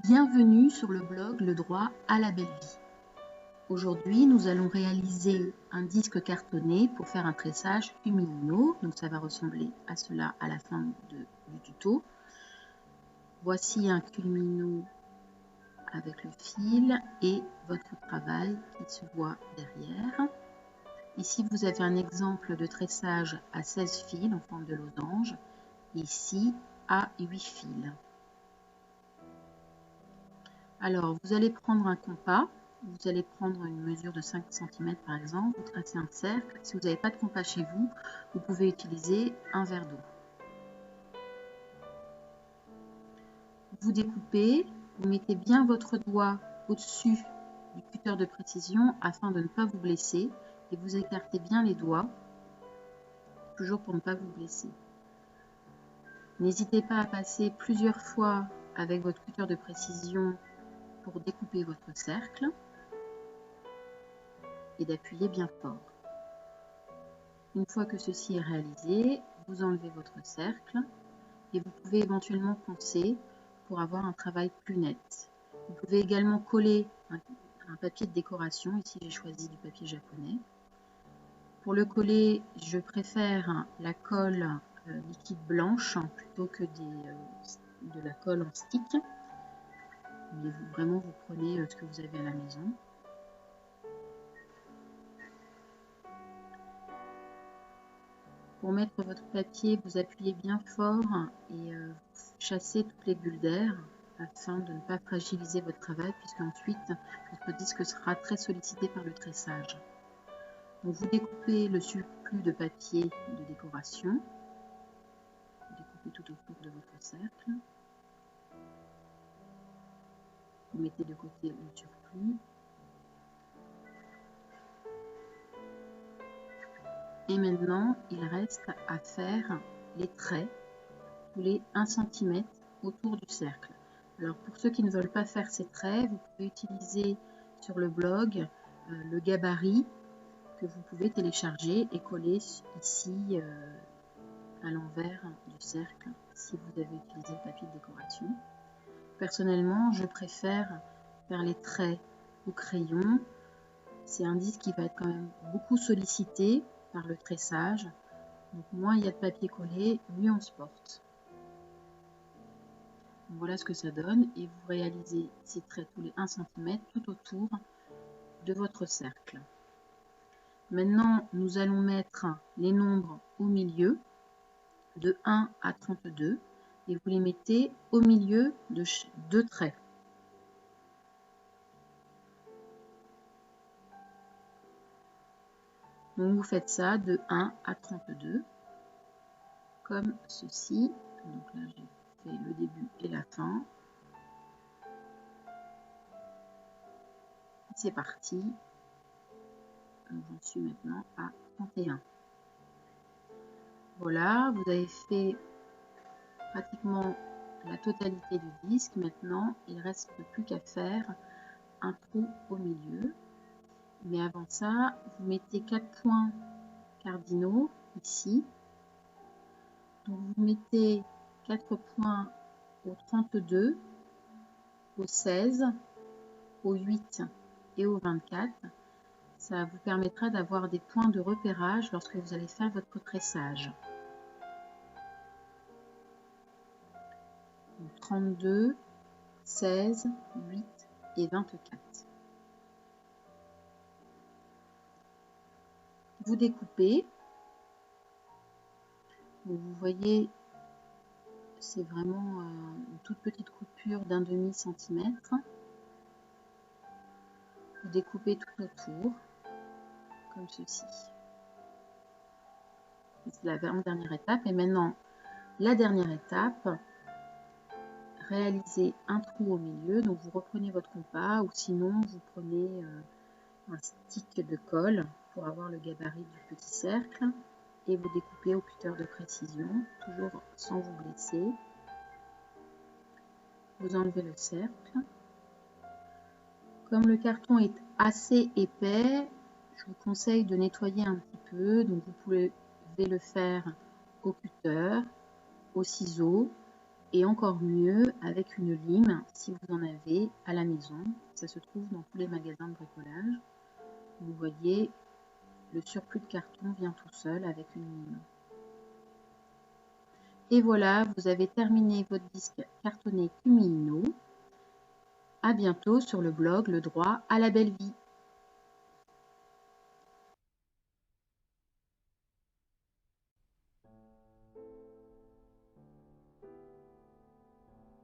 Bienvenue sur le blog Le droit à la belle vie. Aujourd'hui, nous allons réaliser un disque cartonné pour faire un tressage Humilino. Donc ça va ressembler à cela à la fin du tuto. Voici un culmino avec le fil et votre travail qui se voit derrière. Ici, vous avez un exemple de tressage à 16 fils en forme de losange. Ici, à 8 fils. Alors, vous allez prendre un compas, vous allez prendre une mesure de 5 cm par exemple, vous tracez un cercle. Si vous n'avez pas de compas chez vous, vous pouvez utiliser un verre d'eau. Vous découpez, vous mettez bien votre doigt au-dessus du cutter de précision afin de ne pas vous blesser et vous écartez bien les doigts, toujours pour ne pas vous blesser. N'hésitez pas à passer plusieurs fois avec votre cutter de précision pour découper votre cercle et d'appuyer bien fort. Une fois que ceci est réalisé, vous enlevez votre cercle et vous pouvez éventuellement poncer pour avoir un travail plus net. Vous pouvez également coller un papier de décoration. Ici, j'ai choisi du papier japonais. Pour le coller, je préfère la colle liquide blanche plutôt que de la colle en stick. Mais vous prenez ce que vous avez à la maison. Pour mettre votre papier, vous appuyez bien fort et chassez toutes les bulles d'air afin de ne pas fragiliser votre travail puisqu'ensuite votre disque sera très sollicité par le tressage. Donc vous découpez le surplus de papier de décoration, vous découpez tout autour de votre cercle, vous mettez de côté le surplus. Et maintenant, il reste à faire les traits tous les 1 cm autour du cercle. Alors pour ceux qui ne veulent pas faire ces traits, vous pouvez utiliser sur le blog le gabarit que vous pouvez télécharger et coller ici à l'envers du cercle si vous avez utilisé le papier de décoration. Personnellement, je préfère faire les traits au crayon. C'est un disque qui va être quand même beaucoup sollicité par le tressage. Donc moins il y a de papier collé, mieux on se porte. Donc voilà ce que ça donne et vous réalisez ces traits tous les 1 cm tout autour de votre cercle. Maintenant, nous allons mettre les nombres au milieu de 1 à 32 et vous les mettez au milieu de 2 traits. Donc vous faites ça de 1 à 32 comme ceci. Donc là j'ai fait le début et la fin. C'est parti. J'en suis maintenant à 31. Voilà, vous avez fait pratiquement la totalité du disque. Maintenant, il ne reste plus qu'à faire un trou au milieu. Mais avant ça, vous mettez 4 points cardinaux ici. Donc vous mettez 4 points au 32, au 16, au 8 et au 24. Ça vous permettra d'avoir des points de repérage lorsque vous allez faire votre tressage. Donc 32, 16, 8 et 24. Vous découpez. Donc vous voyez, c'est vraiment une toute petite coupure d'1/2 centimètre. Vous découpez tout autour, comme ceci. C'est la dernière étape. Et maintenant, la dernière étape, réalisez un trou au milieu. Donc vous reprenez votre compas ou sinon vous prenez un stick de colle pour avoir le gabarit du petit cercle et vous découpez au cutter de précision, toujours sans vous blesser. Vous enlevez le cercle. Comme le carton est assez épais, je vous conseille de nettoyer un petit peu. Donc vous pouvez le faire au cutter, au ciseau et encore mieux avec une lime si vous en avez à la maison. Ça se trouve dans tous les magasins de bricolage. Vous voyez, le surplus de carton vient tout seul avec une lime. Et voilà, vous avez terminé votre disque cartonné Cumino. À bientôt sur le blog Le Droit à la Belle Vie.